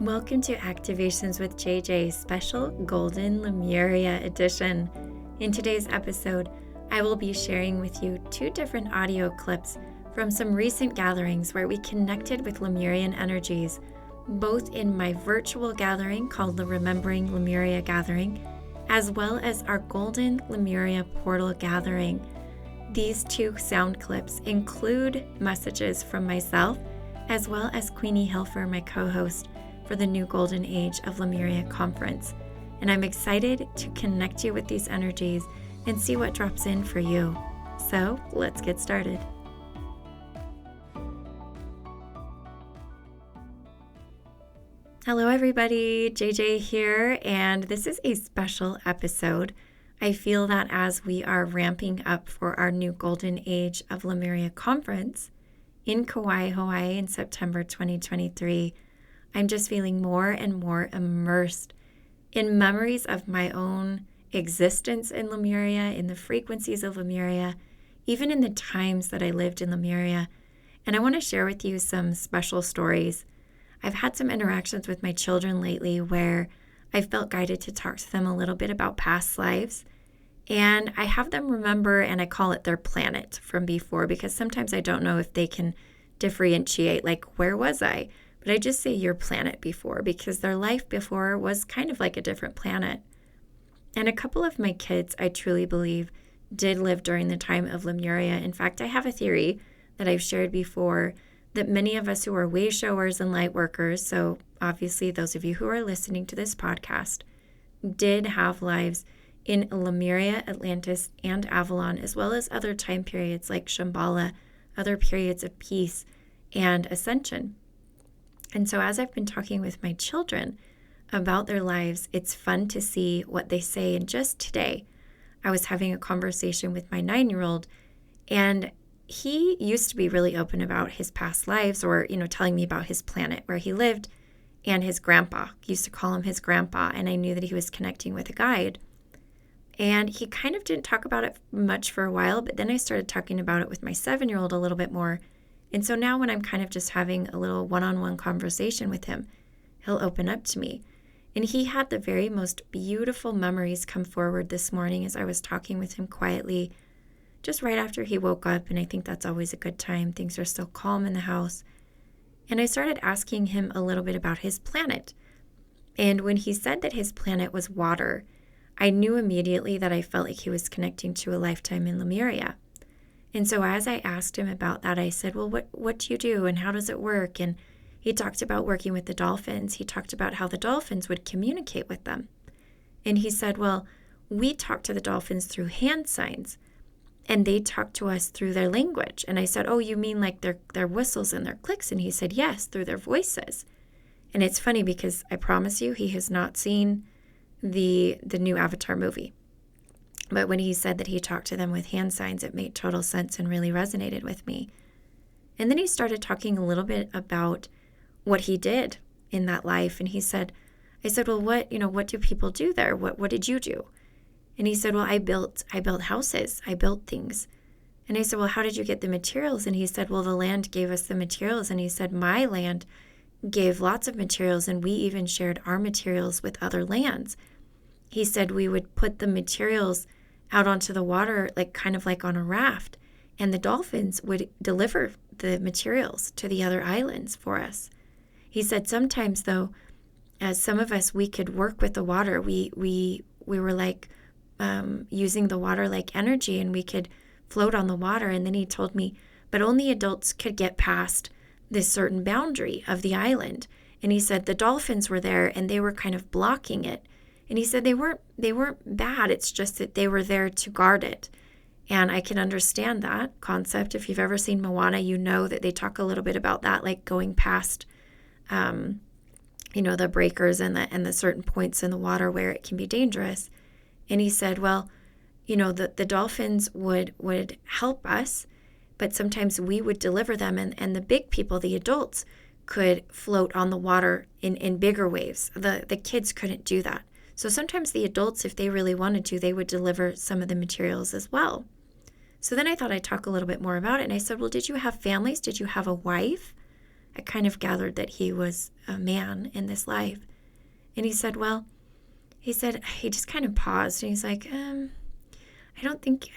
Welcome to Activations with JJ, special Golden Lemuria edition. In today's episode, I will be sharing with you 2 different audio clips from some recent gatherings where we connected with Lemurian energies, both in my virtual gathering called the Remembering Lemuria Gathering, as well as our Golden Lemuria Portal Gathering. These 2 sound clips include messages from myself, as well as Queenie Hilfer, my co-host, for the new Golden Age of Lemuria conference. And I'm excited to connect you with these energies and see what drops in for you. So let's get started. Hello everybody, JJ here, and this is a special episode. I feel that as we are ramping up for our new Golden Age of Lemuria conference in Kauai, Hawaii in September 2023, I'm just feeling more and more immersed in memories of my own existence in Lemuria, in the frequencies of Lemuria, even in the times that I lived in Lemuria. And I want to share with you some special stories. I've had some interactions with my children lately where I felt guided to talk to them a little bit about past lives. And I have them remember, and I call it their planet from before, because sometimes I don't know if they can differentiate, like, where was I? But I just say your planet before, because their life before was kind of like a different planet. And a couple of my kids, I truly believe, did live during the time of Lemuria. In fact, I have a theory that I've shared before that many of us who are way showers and light workers, so obviously those of you who are listening to this podcast, did have lives in Lemuria, Atlantis, and Avalon, as well as other time periods like Shambhala, other periods of peace and ascension. And so as I've been talking with my children about their lives, it's fun to see what they say. And just today, I was having a conversation with my 9-year-old, and he used to be really open about his past lives, or, telling me about his planet where he lived, and his grandpa. He used to call him his grandpa, and I knew that he was connecting with a guide. And he kind of didn't talk about it much for a while, but then I started talking about it with my 7-year-old a little bit more. And so now when I'm kind of just having a little one-on-one conversation with him, he'll open up to me. And he had the very most beautiful memories come forward this morning as I was talking with him quietly, just right after he woke up. And I think that's always a good time. Things are still calm in the house. And I started asking him a little bit about his planet. And when he said that his planet was water, I knew immediately that I felt like he was connecting to a lifetime in Lemuria. And so as I asked him about that, I said, well, what do you do and how does it work? And he talked about working with the dolphins. He talked about how the dolphins would communicate with them. And he said, well, we talk to the dolphins through hand signs, and they talk to us through their language. And I said, oh, you mean like their whistles and their clicks? And he said, yes, through their voices. And it's funny because I promise you, he has not seen the new Avatar movie. But when he said that he talked to them with hand signs, it made total sense and really resonated with me. And then he started talking a little bit about what he did in that life. And I said, well, what do people do there? What did you do? And he said, well, I built houses. I built things. And I said, well, how did you get the materials? And he said, well, the land gave us the materials. And he said, my land gave lots of materials, and we even shared our materials with other lands. He said we would put the materials out onto the water, kind of like on a raft, and the dolphins would deliver the materials to the other islands for us. He said sometimes, though, as some of us, we could work with the water. We were like using the water like energy, and we could float on the water. And then he told me, but only adults could get past this certain boundary of the island. And he said the dolphins were there, and they were kind of blocking it. And he said they weren't bad. It's just that they were there to guard it. And I can understand that concept. If you've ever seen Moana, you know that they talk a little bit about that, like going past, the breakers and the certain points in the water where it can be dangerous. And he said, well, the dolphins would help us, but sometimes we would deliver them, and the big people, the adults, could float on the water in bigger waves. The kids couldn't do that. So sometimes the adults, if they really wanted to, they would deliver some of the materials as well. So then I thought I'd talk a little bit more about it. And I said, well, did you have families? Did you have a wife? I kind of gathered that he was a man in this life. And he said, he just kind of paused and he's like, I don't think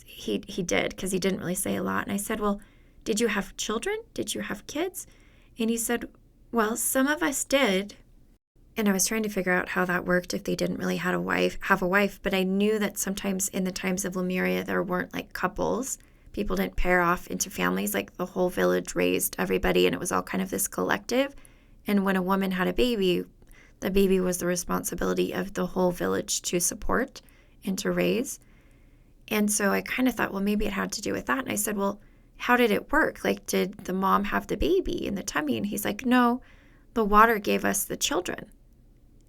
he did, because he didn't really say a lot. And I said, well, did you have children? Did you have kids? And he said, well, some of us did. And I was trying to figure out how that worked if they didn't really have a wife. But I knew that sometimes in the times of Lemuria, there weren't like couples. People didn't pair off into families. Like the whole village raised everybody and it was all kind of this collective. And when a woman had a baby, the baby was the responsibility of the whole village to support and to raise. And so I kind of thought, well, maybe it had to do with that. And I said, well, how did it work? Like, did the mom have the baby in the tummy? And he's like, no, the water gave us the children.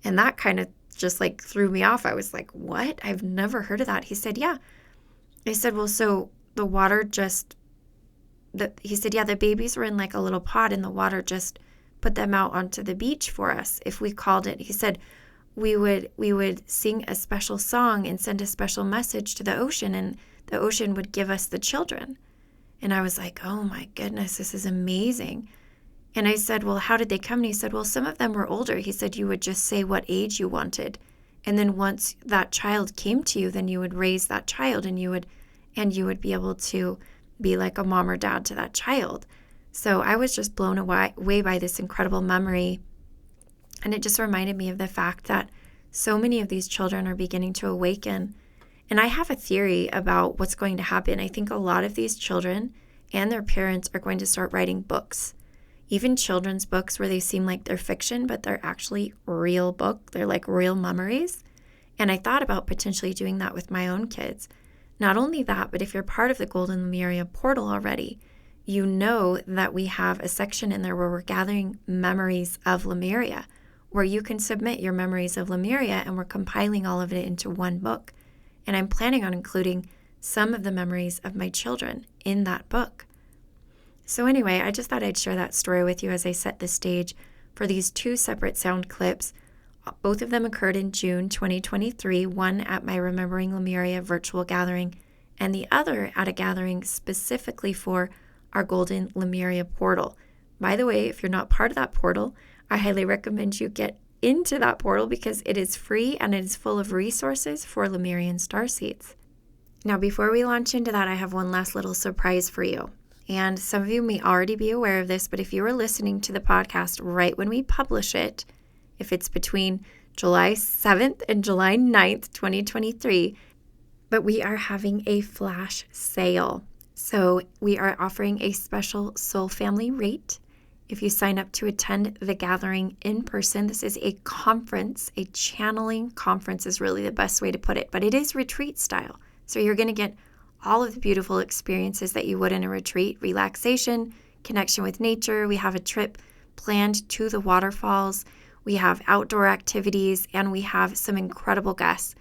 And that kind of just like threw me off. I was like, what? I've never heard of that. He said, yeah. I said, well, so the water he said, yeah, the babies were in like a little pot and the water just put them out onto the beach for us. If we called it, he said, we would sing a special song and send a special message to the ocean, and the ocean would give us the children. And I was like, oh my goodness, this is amazing. And I said, well, how did they come? And he said, well, some of them were older. He said, you would just say what age you wanted. And then once that child came to you, then you would raise that child and you would be able to be like a mom or dad to that child. So I was just blown away by this incredible memory. And it just reminded me of the fact that so many of these children are beginning to awaken. And I have a theory about what's going to happen. I think a lot of these children and their parents are going to start writing books, even children's books where they seem like they're fiction, but they're actually real book. They're like real memories. And I thought about potentially doing that with my own kids. Not only that, but if you're part of the Golden Lemuria Portal already, you know that we have a section in there where we're gathering memories of Lemuria, where you can submit your memories of Lemuria, and we're compiling all of it into one book. And I'm planning on including some of the memories of my children in that book. So anyway, I just thought I'd share that story with you as I set the stage for these two separate sound clips. Both of them occurred in June 2023, one at my Remembering Lemuria virtual gathering, and the other at a gathering specifically for our Golden Lemuria Portal. By the way, if you're not part of that portal, I highly recommend you get into that portal because it is free and it is full of resources for Lemurian starseeds. Now, before we launch into that, I have one last little surprise for you. And some of you may already be aware of this, but if you are listening to the podcast right when we publish it, if it's between July 7th and July 9th, 2023, but we are having a flash sale. So we are offering a special soul family rate. If you sign up to attend the gathering in person, this is a conference, a channeling conference is really the best way to put it, but it is retreat style. So you're going to get all of the beautiful experiences that you would in a retreat, relaxation, connection with nature. We have a trip planned to the waterfalls. We have outdoor activities, and we have some incredible guests.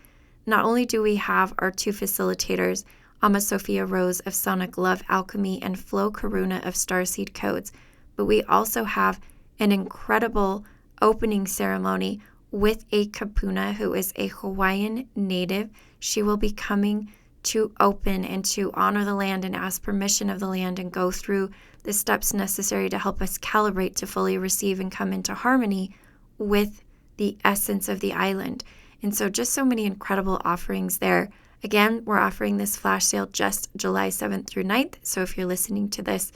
Not only do we have our two facilitators, Ama Sophia Rose of Sonic Love Alchemy and Flo Karuna of Starseed Codes, but we also have an incredible opening ceremony with a kapuna who is a Hawaiian native. She will be coming to open and to honor the land and ask permission of the land and go through the steps necessary to help us calibrate to fully receive and come into harmony with the essence of the island. And so just so many incredible offerings there. Again, we're offering this flash sale just July 7th through 9th. So if you're listening to this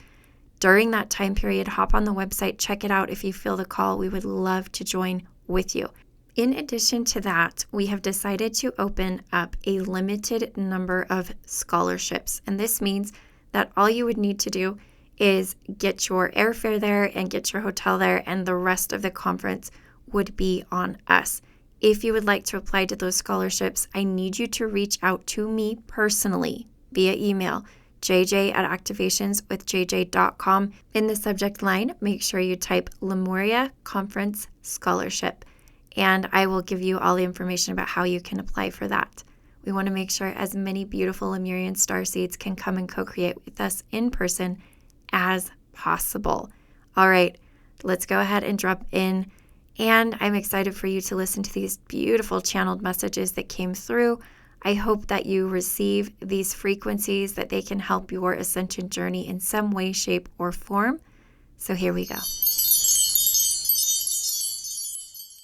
during that time period, hop on the website, check it out. If you feel the call, we would love to join with you. In addition to that, we have decided to open up a limited number of scholarships. And this means that all you would need to do is get your airfare there and get your hotel there, and the rest of the conference would be on us. If you would like to apply to those scholarships, I need you to reach out to me personally via email, jj@activationswithjj.com. In the subject line, make sure you type Lemuria Conference Scholarship, and I will give you all the information about how you can apply for that. We want to make sure as many beautiful Lemurian starseeds can come and co-create with us in person as possible. All right, let's go ahead and drop in. And I'm excited for you to listen to these beautiful channeled messages that came through. I hope that you receive these frequencies, that they can help your ascension journey in some way, shape, or form. So here we go.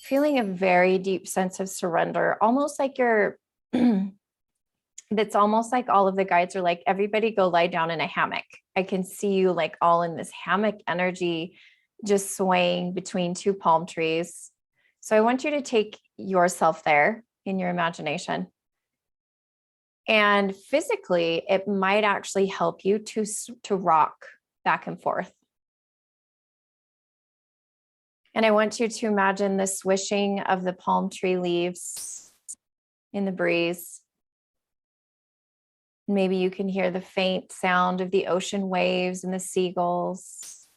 Feeling a very deep sense of surrender, almost like you're, that's almost like all of the guides are like, everybody go lie down in a hammock. I can see you like all in this hammock energy, just swaying between two palm trees. So I want you to take yourself there in your imagination. And physically, it might actually help you to rock back and forth. And I want you to imagine the swishing of the palm tree leaves in the breeze. Maybe you can hear the faint sound of the ocean waves and the seagulls.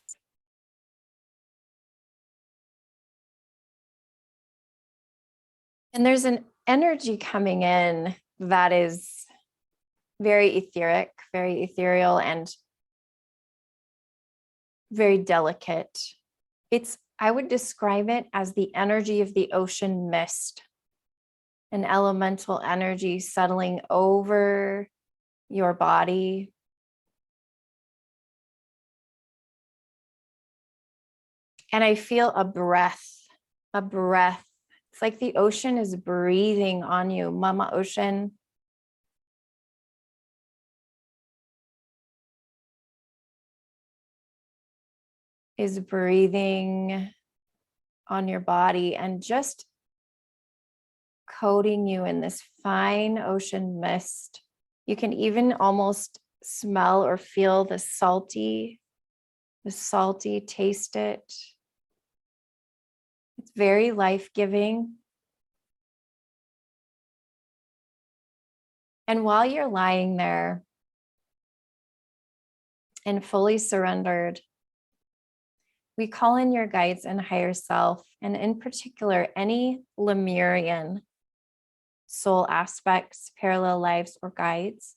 And there's an energy coming in that is very etheric, very ethereal, and very delicate. I would describe it as the energy of the ocean mist, an elemental energy settling over your body. And I feel a breath. It's like the ocean is breathing on you, Mama Ocean. Is breathing on your body and just coating you in this fine ocean mist. You can even almost smell or feel the salty taste it. It's very life-giving. And while you're lying there and fully surrendered, we call in your guides and higher self, and in particular, any Lemurian soul aspects, parallel lives, or guides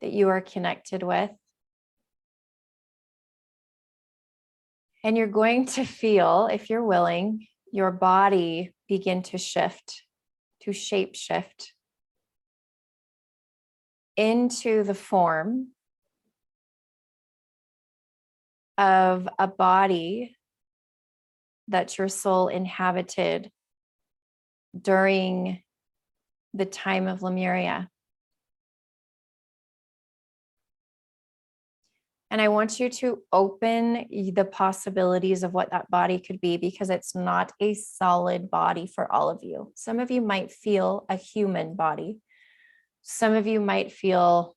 that you are connected with. And you're going to feel, if you're willing, your body begin to shift, to shape shift into the form of a body that your soul inhabited during the time of Lemuria. And I want you to open the possibilities of what that body could be, because it's not a solid body for all of you. Some of you might feel a human body. Some of you might feel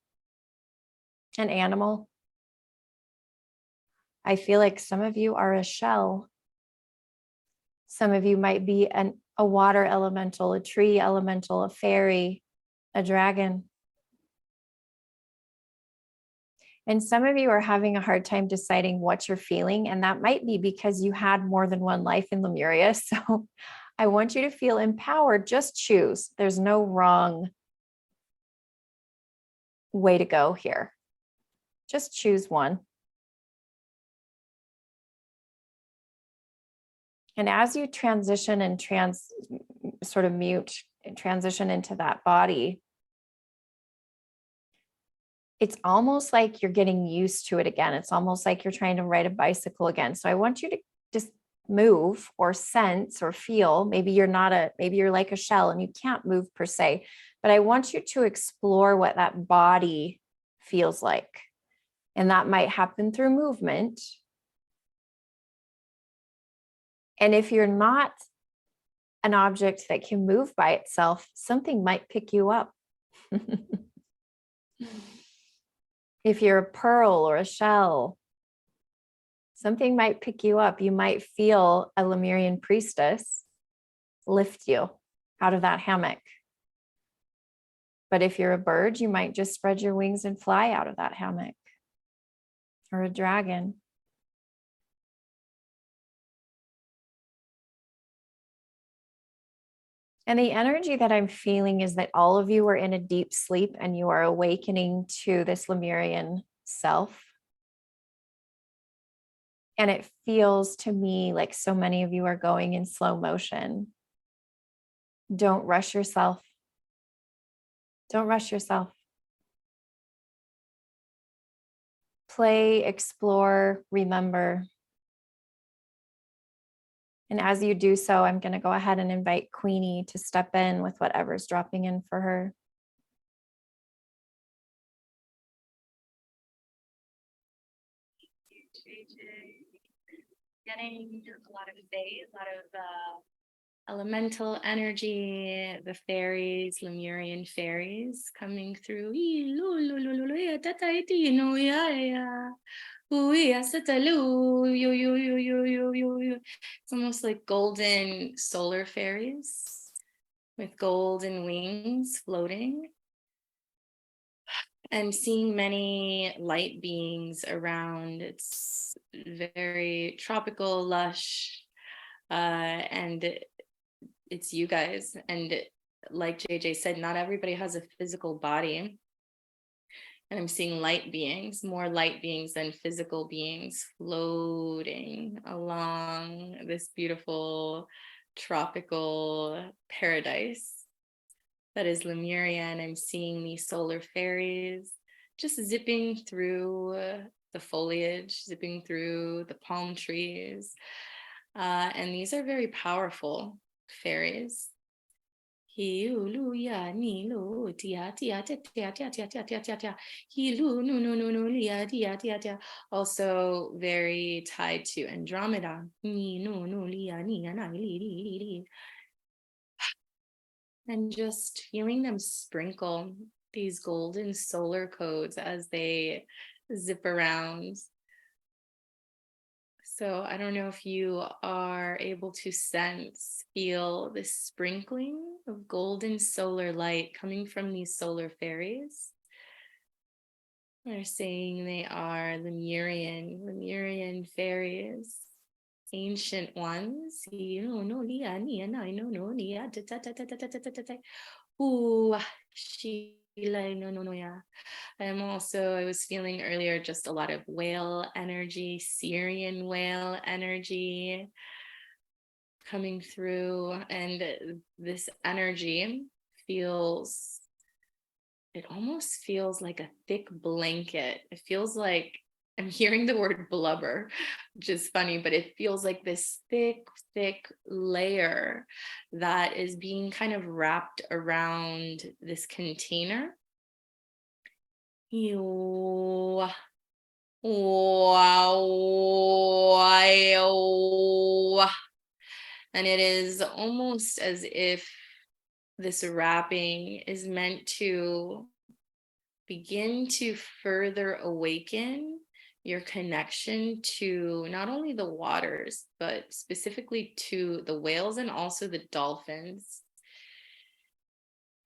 an animal. I feel like some of you are a shell. Some of you might be a water elemental, a tree elemental, a fairy, a dragon. And some of you are having a hard time deciding what you're feeling. And that might be because you had more than one life in Lemuria. So I want you to feel empowered. Just choose. There's no wrong way to go here. Just choose one. And as you transition and transition into that body, it's almost like you're getting used to it again. It's almost like you're trying to ride a bicycle again. So I want you to just move or sense or feel. Maybe you're like a shell and you can't move per se, but I want you to explore what that body feels like. And that might happen through movement. And if you're not an object that can move by itself, something might pick you up. If you're a pearl or a shell, something might pick you up. You might feel a Lemurian priestess lift you out of that hammock. But if you're a bird, you might just spread your wings and fly out of that hammock. Or a dragon. And the energy that I'm feeling is that all of you are in a deep sleep and you are awakening to this Lemurian self. And it feels to me like so many of you are going in slow motion. Don't rush yourself. Don't rush yourself. Play, explore, remember. And as you do so, I'm going to go ahead and invite Queenie to step in with whatever's dropping in for her. Getting a lot of faith, a lot of elemental energy, the fairies, Lemurian fairies coming through. It's almost like golden solar fairies with golden wings floating, and seeing many light beings around. It's very tropical, lush, and it's you guys. And like JJ said, not everybody has a physical body. And I'm seeing light beings, more light beings than physical beings, floating along this beautiful tropical paradise that is Lemuria. And I'm seeing these solar fairies just zipping through the foliage, zipping through the palm trees. And these are very powerful fairies. Also very tied to Andromeda. And just feeling them sprinkle these golden solar codes as they zip around. So I don't know if you are able to feel this sprinkling of golden solar light coming from these solar fairies. They're saying they are Lemurian fairies, ancient ones. I was feeling earlier just a lot of whale energy, Syrian whale energy coming through. And this energy it almost feels like a thick blanket. It feels like I'm hearing the word blubber, which is funny, but it feels like this thick, thick layer that is being kind of wrapped around this container. Wow. And it is almost as if this wrapping is meant to begin to further awaken your connection to not only the waters, but specifically to the whales and also the dolphins.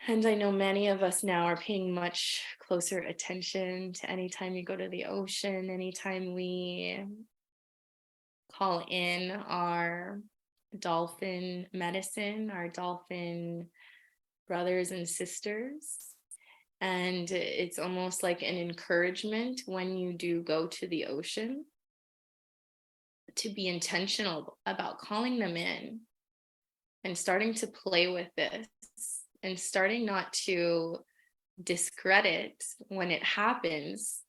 And I know many of us now are paying much closer attention to anytime you go to the ocean, anytime we call in our dolphin medicine, our dolphin brothers and sisters. And it's almost like an encouragement when you do go to the ocean to be intentional about calling them in and starting to play with this and starting not to discredit when it happens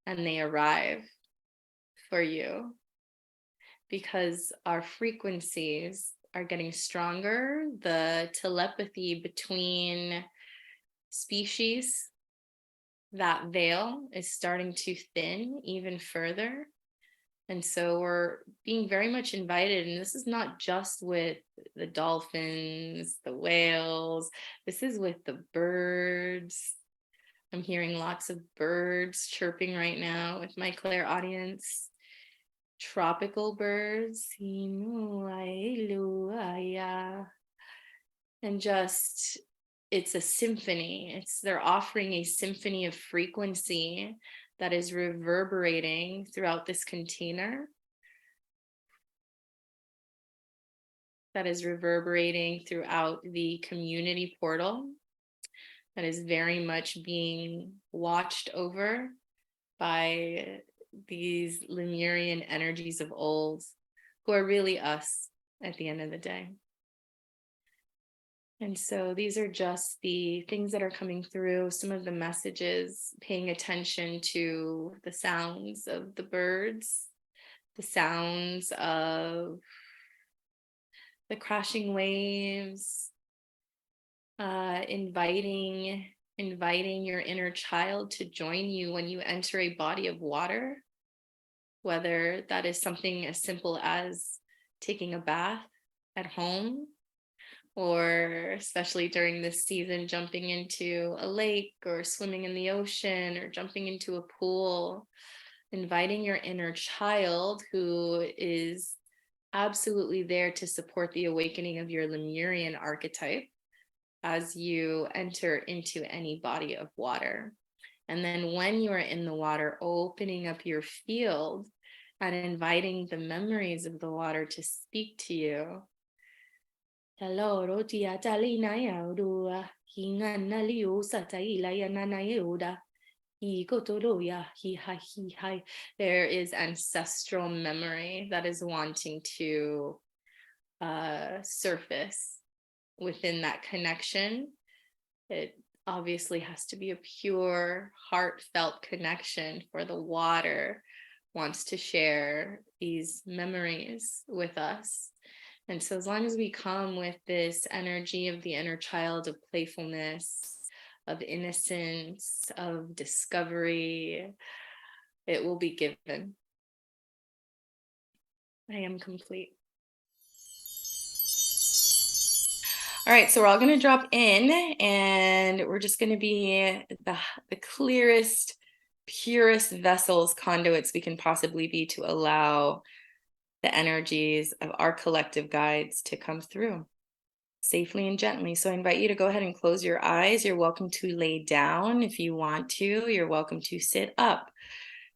and they arrive for you, because our frequencies are getting stronger. The telepathy between species, that veil is starting to thin even further. And so we're being very much invited, and this is not just with the dolphins, the whales, this is with the birds. I'm hearing lots of birds chirping right now with my clairaudience. Tropical birds. And just, it's a symphony. They're offering a symphony of frequency that is reverberating throughout this container, that is reverberating throughout the community portal, that is very much being watched over by these Lemurian energies of old, who are really us at the end of the day. And so these are just the things that are coming through, some of the messages, paying attention to the sounds of the birds, the sounds of the crashing waves, inviting your inner child to join you when you enter a body of water, whether that is something as simple as taking a bath at home, or especially during this season, jumping into a lake or swimming in the ocean or jumping into a pool, inviting your inner child who is absolutely there to support the awakening of your Lemurian archetype as you enter into any body of water. And then when you are in the water, opening up your field and inviting the memories of the water to speak to you. There is ancestral memory that is wanting to surface within that connection. It obviously has to be a pure, heartfelt connection, for the water wants to share these memories with us. And so as long as we come with this energy of the inner child, of playfulness, of innocence, of discovery, it will be given. I am complete. All right, so we're all going to drop in, and we're just going to be the clearest, purest vessels, conduits we can possibly be, to allow the energies of our collective guides to come through safely and gently. So I invite you to go ahead and close your eyes. You're welcome to lay down if you want to. You're welcome to sit up.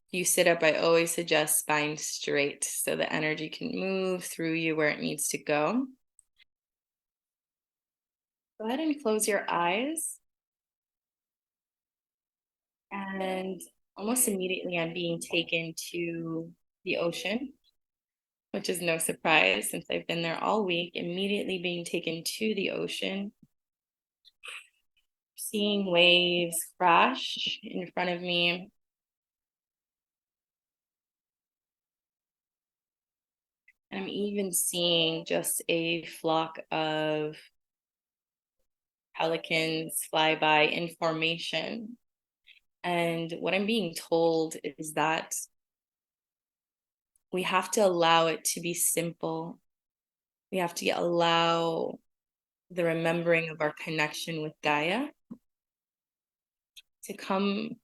If you sit up, I always suggest spine straight so the energy can move through you where it needs to go. Go ahead and close your eyes. And almost immediately, I'm being taken to the ocean, which is no surprise since I've been there all week. Immediately being taken to the ocean, seeing waves crash in front of me. And I'm even seeing just a flock of pelicans fly by in formation. And what I'm being told is that we have to allow it to be simple. We have to allow the remembering of our connection with Gaia to come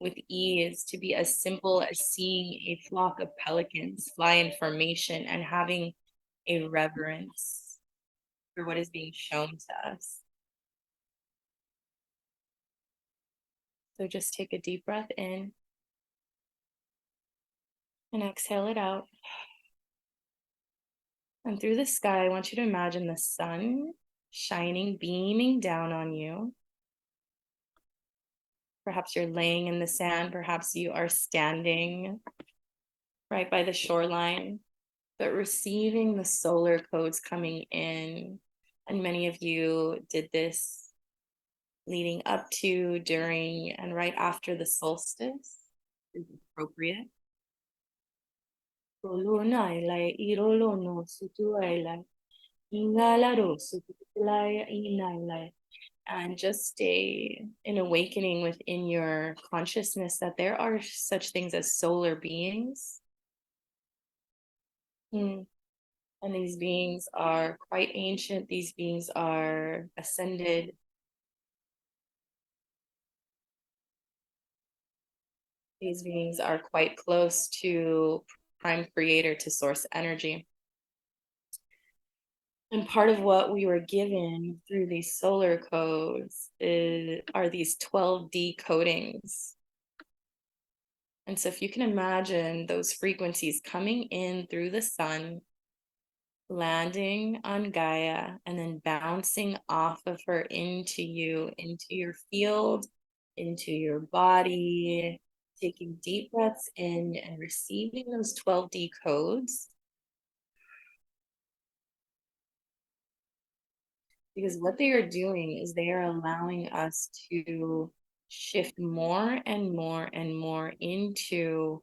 with ease, to be as simple as seeing a flock of pelicans fly in formation and having a reverence for what is being shown to us. So just take a deep breath in and exhale it out. And through the sky, I want you to imagine the sun shining, beaming down on you. Perhaps you're laying in the sand, perhaps you are standing right by the shoreline, but receiving the solar codes coming in. And many of you did this leading up to, during, and right after the solstice is appropriate. And just stay in awakening within your consciousness that there are such things as solar beings. And these beings are quite ancient. These beings are ascended. These beings are quite close to Prime Creator, to Source Energy. And part of what we were given through these solar codes are these 12D codings. And so if you can imagine those frequencies coming in through the sun, landing on Gaia, and then bouncing off of her into you, into your field, into your body, taking deep breaths in and receiving those 12D codes. Because what they are doing is they are allowing us to shift more and more and more into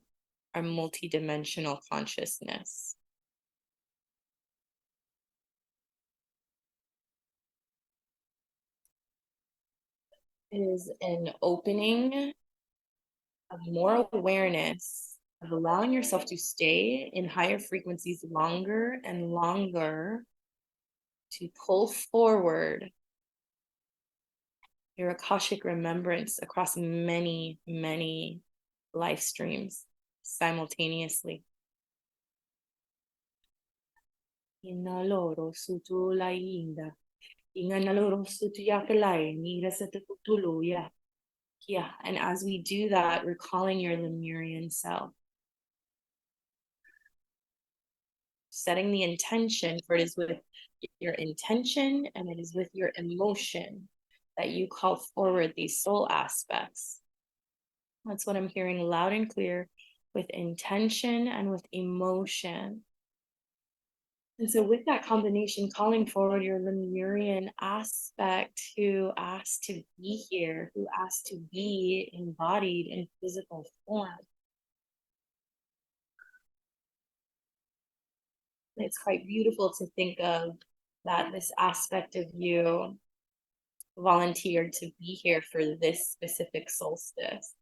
our multidimensional consciousness. It is an opening of more awareness, of allowing yourself to stay in higher frequencies longer and longer, to pull forward your Akashic remembrance across many, many life streams simultaneously. Inaloro sutu lainda. Inganaloro sutu yakalai, nira satutuluya. Yeah, and as we do that, recalling your Lemurian self, setting the intention, for it is with your intention and it is with your emotion that you call forward these soul aspects. That's what I'm hearing loud and clear, with intention and with emotion. And so with that combination, calling forward your Lemurian aspect, who asked to be here, who asked to be embodied in physical form. It's quite beautiful to think of that this aspect of you volunteered to be here for this specific solstice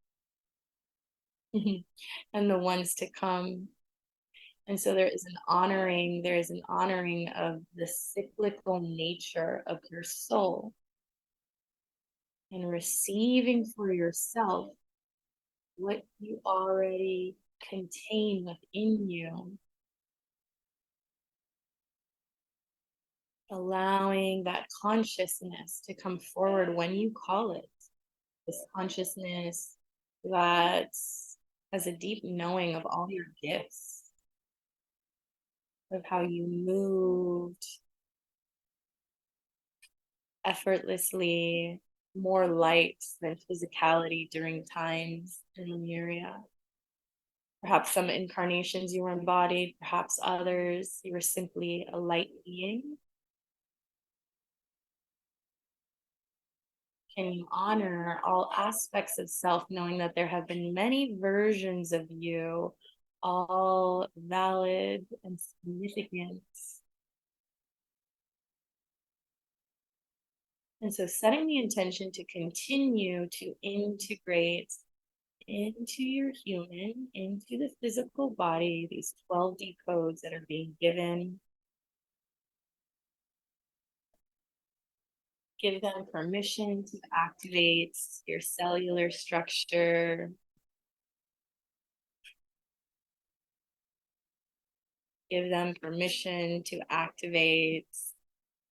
and the ones to come. And so there is an honoring of the cyclical nature of your soul, and receiving for yourself what you already contain within you. Allowing that consciousness to come forward when you call it. This consciousness that has a deep knowing of all your gifts, of how you moved effortlessly, more light than physicality during times in Lemuria. Perhaps some incarnations you were embodied, perhaps others you were simply a light being. Can you honor all aspects of self, knowing that there have been many versions of you, all valid and significant? And so setting the intention to continue to integrate into your human, into the physical body, these 12D codes that are being given. Give them permission to activate your cellular structure. Give them permission to activate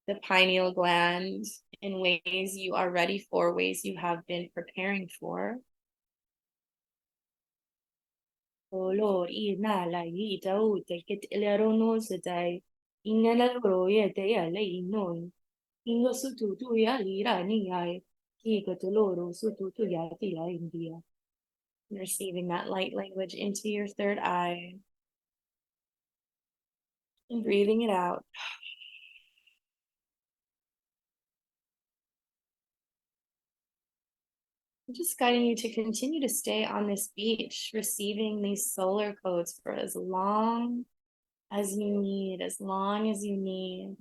the pineal gland in ways you are ready for, ways you have been preparing for. Oh Lord, inala ita ute kit ilerono sedai ingala roye te ale inon ingo sutu tu ya lira ni ai ki katoloro sutu tu ya tila India. Receiving that light language into your third eye and breathing it out. I'm just guiding you to continue to stay on this beach, receiving these solar codes for as long as you need, as long as you need.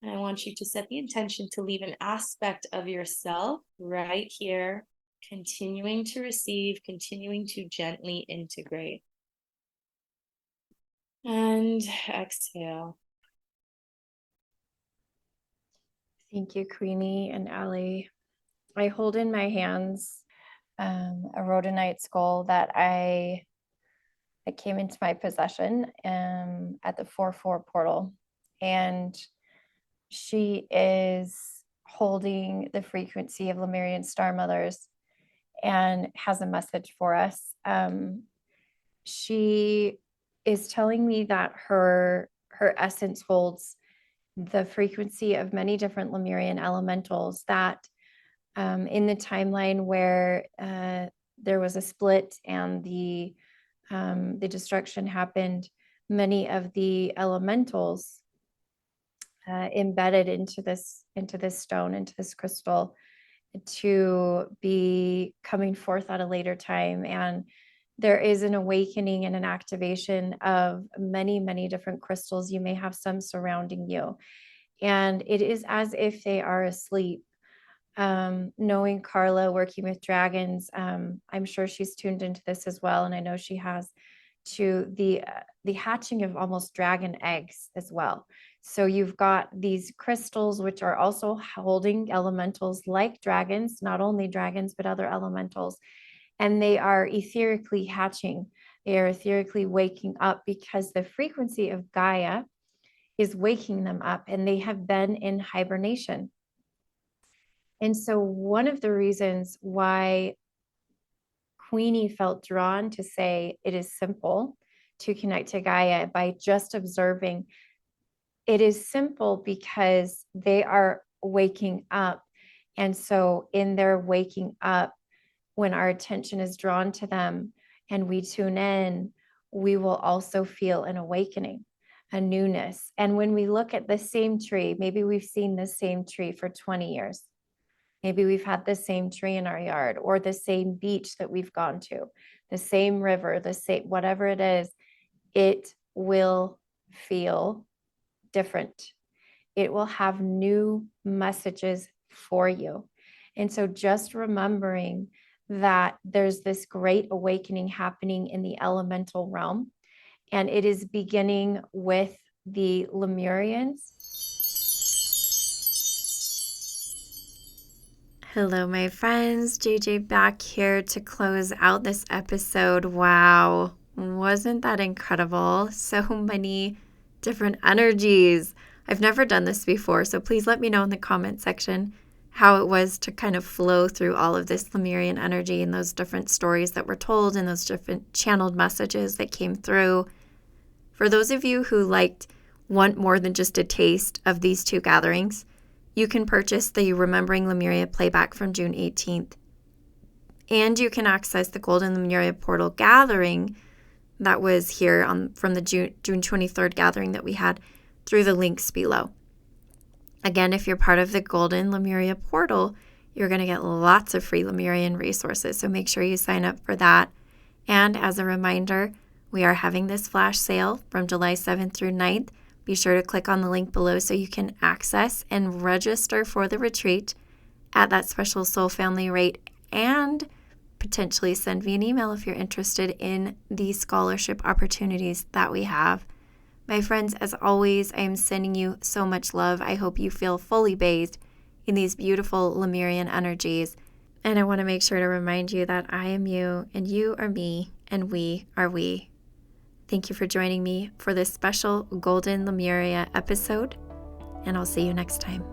And I want you to set the intention to leave an aspect of yourself right here, continuing to receive, continuing to gently integrate. And exhale. Thank you, Queenie and Ali. I hold in my hands a rhodonite skull that came into my possession at the 4-4 portal. And she is holding the frequency of Lemurian star mothers and has a message for us. She is telling me that her essence holds the frequency of many different Lemurian elementals that in the timeline where there was a split and the destruction happened, many of the elementals embedded into this stone, into this crystal, to be coming forth at a later time. And there is an awakening and an activation of many, many different crystals. You may have some surrounding you, and it is as if they are asleep. knowing Carla working with dragons, I'm sure she's tuned into this as well. And I know she has, to the hatching of almost dragon eggs as well. So you've got these crystals, which are also holding elementals like dragons, not only dragons, but other elementals. And they are etherically hatching. They are etherically waking up because the frequency of Gaia is waking them up, and they have been in hibernation. And so one of the reasons why Queenie felt drawn to say it is simple to connect to Gaia by just observing, it is simple because they are waking up. And so in their waking up, when our attention is drawn to them and we tune in, we will also feel an awakening, a newness. And when we look at the same tree, maybe we've seen the same tree for 20 years. Maybe we've had the same tree in our yard, or the same beach that we've gone to, the same river, the same, whatever it is, it will feel different. It will have new messages for you. And so just remembering that there's this great awakening happening in the elemental realm, and it is beginning with the Lemurians. Hello, my friends. JJ back here to close out this episode. Wow, wasn't that incredible? So many different energies. I've never done this before, so please let me know in the comment section how it was to kind of flow through all of this Lemurian energy and those different stories that were told and those different channeled messages that came through. For those of you who want more than just a taste of these two gatherings, you can purchase the Remembering Lemuria Playback from June 18th. And you can access the Golden Lemuria Portal gathering that was here from the June 23rd gathering that we had through the links below. Again, if you're part of the Golden Lemuria Portal, you're going to get lots of free Lemurian resources, so make sure you sign up for that. And as a reminder, we are having this flash sale from July 7th through 9th. Be sure to click on the link below so you can access and register for the retreat at that special soul family rate, and potentially send me an email if you're interested in the scholarship opportunities that we have. My friends, as always, I am sending you so much love. I hope you feel fully bathed in these beautiful Lemurian energies. And I want to make sure to remind you that I am you, and you are me, and we are we. Thank you for joining me for this special Golden Lemuria episode, and I'll see you next time.